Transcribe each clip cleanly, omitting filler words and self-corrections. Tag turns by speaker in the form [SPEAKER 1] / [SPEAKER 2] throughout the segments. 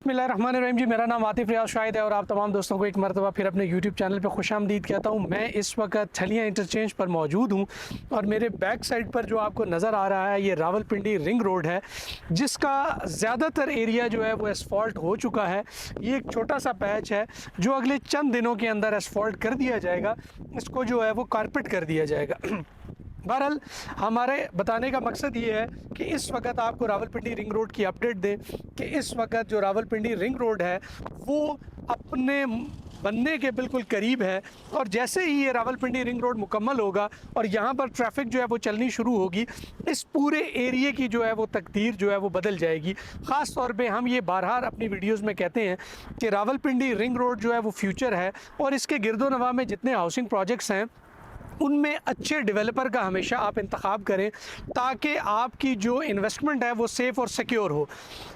[SPEAKER 1] बिस्मिल्लाहिर्रहमानिर्रहीम जी, मेरा नाम आतिफ रियाज शाहिद है और आप तमाम दोस्तों को एक मरतबा फिर अपने यूट्यूब चैनल पर खुशामदीद कहता हूँ। मैं इस वक्त छलियाँ इंटरचेंज पर मौजूद हूँ और मेरे बैक साइड पर जो आपको नज़र आ रहा है ये रावलपिंडी रिंग रोड है, जिसका ज़्यादातर एरिया जो है वो एसफॉल्ट हो चुका है। ये एक छोटा सा पैच है जो अगले चंद दिनों के अंदर एसफॉल्ट कर दिया जाएगा, इसको जो है वो कारपेट कर दिया जाएगा। बहरहाल हमारे बताने का मकसद ये है कि इस वक्त आपको रावलपिंडी रिंग रोड की अपडेट दें कि इस वक्त जो रावलपिंडी रिंग रोड है वो अपने बनने के बिल्कुल करीब है और जैसे ही ये रावलपिंडी रिंग रोड मुकम्मल होगा और यहाँ पर ट्रैफिक जो है वो चलनी शुरू होगी, इस पूरे एरिए की जो है वो तकदीर जो है वो बदल जाएगी। ख़ास तौर पे हम ये बारहार अपनी वीडियोस में कहते हैं कि रावलपिंडी रिंग रोड जो है वो फ्यूचर है और इसके गिरदोनवा में जितने हाउसिंग प्रोजेक्ट्स हैं उनमें अच्छे डेवलपर का हमेशा आप इंतखाब करें ताकि आपकी जो इन्वेस्टमेंट है वो सेफ़ और सिक्योर हो।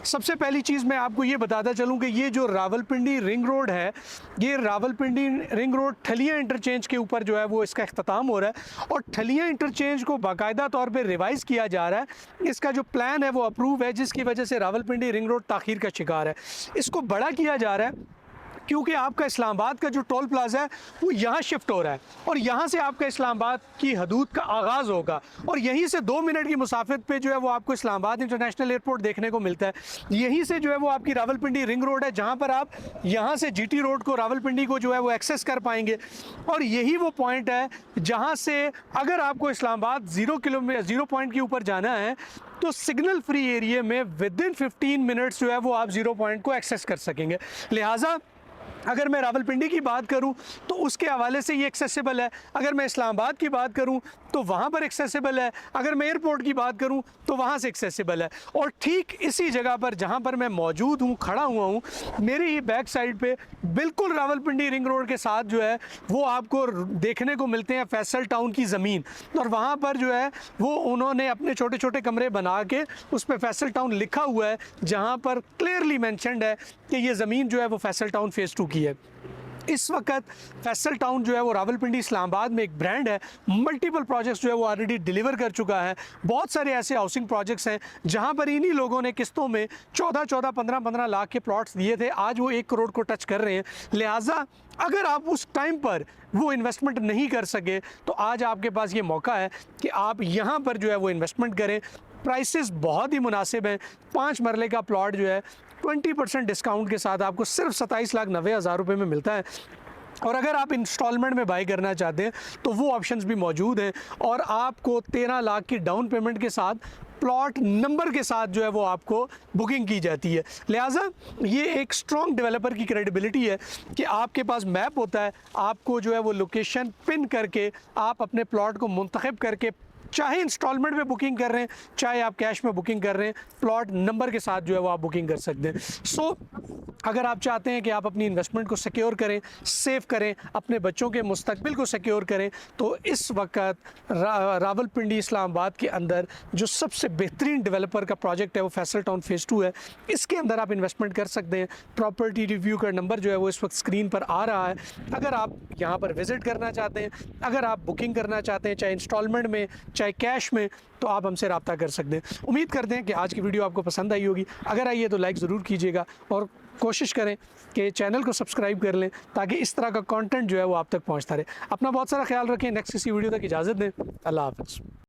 [SPEAKER 1] सबसे पहली चीज़ मैं आपको ये बताता चलूँ कि ये जो रावलपिंडी रिंग रोड है, ये रावलपिंडी रिंग रोड ठलियाँ इंटरचेंज के ऊपर जो है वो इसका अख्ताम हो रहा है और ठलियाँ इंटरचेंज को बाकायदा तौर पर रिवाइज़ किया जा रहा है। इसका जो प्लान है वो अप्रूव है, जिसकी वजह से रावलपिंडी रिंग रोड ताख़ीर का शिकार है। इसको बड़ा किया जा रहा है क्योंकि आपका इस्लामाबाद का जो टोल प्लाजा है वो यहाँ शिफ्ट हो रहा है और यहाँ से आपका इस्लामाबाद की हदूद का आगाज़ होगा और यहीं से 2 मिनट की मुसाफिर पे जो है वो आपको इस्लामाबाद इंटरनेशनल एयरपोर्ट देखने को मिलता है। यहीं से जो है वो आपकी रावलपिंडी रिंग रोड है, जहाँ पर आप यहाँ से जीटी रोड को, रावलपिंडी को जो है वो एक्सेस कर पाएंगे और यही वो पॉइंट है जहाँ से अगर आपको इस्लामाबाद 0 पॉइंट के ऊपर जाना है तो सिग्नल फ्री एरिया में विदिन 15 मिनट्स जो है वो आप 0 पॉइंट को एक्सेस कर सकेंगे। लिहाजा अगर मैं रावलपिंडी की बात करूं तो उसके हवाले से ये एक्सेसिबल है, अगर मैं इस्लामाबाद की बात करूं तो वहाँ पर एक्सेसिबल है, अगर मैं एयरपोर्ट की बात करूं तो वहाँ से एक्सेसिबल है। और ठीक इसी जगह पर जहाँ पर मैं मौजूद हूँ, खड़ा हुआ हूँ, मेरी ही बैक साइड पे बिल्कुल रावलपिंडी रिंग रोड के साथ जो है वो आपको देखने को मिलते हैं फैसल टाउन की ज़मीन और वहाँ पर जो है वो उन्होंने अपने छोटे छोटे कमरे बना के उस पर फैसल टाउन लिखा हुआ है, जहाँ पर क्लियरली मैंशनड है कि ये ज़मीन जो है वो फैसल टाउन फेज़ 2 की है। इस वक्त फैसल टाउन जो है वो रावलपिंडी इस्लामाबाद में एक ब्रांड है, मल्टीपल प्रोजेक्ट्स जो है वो ऑलरेडी डिलीवर कर चुका है। बहुत सारे ऐसे हाउसिंग प्रोजेक्ट्स हैं जहां पर इन्हीं लोगों ने किस्तों में 14-15 लाख के प्लॉट्स दिए थे, आज वो 1 करोड़ को टच कर रहे हैं। लिहाजा अगर आप उस टाइम पर वो इन्वेस्टमेंट नहीं कर सके तो आज आपके पास ये मौका है कि आप यहाँ पर जो है वो इन्वेस्टमेंट करें। प्राइसेस बहुत ही मुनासिब हैं। 5 मरले का प्लॉट जो है 20% डिस्काउंट के साथ आपको सिर्फ 27,90,000 रुपये में मिलता है और अगर आप इंस्टॉलमेंट में बाई करना चाहते हैं तो वो ऑप्शंस भी मौजूद हैं और आपको 13 लाख की डाउन पेमेंट के साथ प्लॉट नंबर के साथ जो है वो आपको बुकिंग की जाती है। लिहाजा ये एक स्ट्रॉन्ग डेवलपर की क्रेडिबिलिटी है कि आपके पास मैप होता है, आपको जो है वो लोकेशन पिन करके आप अपने प्लॉट को मुंतखब करके चाहे इंस्टॉलमेंट में बुकिंग कर रहे हैं चाहे आप कैश में बुकिंग कर रहे हैं, प्लॉट नंबर के साथ जो है वो आप बुकिंग कर सकते हैं। सो अगर आप चाहते हैं कि आप अपनी इन्वेस्टमेंट को सिक्योर करें, सेव करें, अपने बच्चों के मुस्तकबिल को सिक्योर करें, तो इस वक्त रावलपिंडी इस्लामाबाद के अंदर जो सबसे बेहतरीन डेवलपर का प्रोजेक्ट है वो फैसल टाउन फेज़ 2 है। इसके अंदर आप इन्वेस्टमेंट कर सकते हैं। प्रॉपर्टी रिव्यू का नंबर जो है वो इस वक्त स्क्रीन पर आ रहा है। अगर आप यहाँ पर विज़िट करना चाहते हैं, अगर आप बुकिंग करना चाहते हैं चाहे इंस्टॉलमेंट में चाहे कैश में, तो आप हमसे रब्ता कर सकते हैं। उम्मीद करते हैं कि आज की वीडियो आपको पसंद आई होगी। अगर आई है तो लाइक ज़रूर कीजिएगा और कोशिश करें कि चैनल को सब्सक्राइब कर लें ताकि इस तरह का कंटेंट जो है वो आप तक पहुंचता रहे। अपना बहुत सारा ख्याल रखें। नेक्स्ट किसी वीडियो तक इजाज़त दें। अल्लाह हाफ़िज़।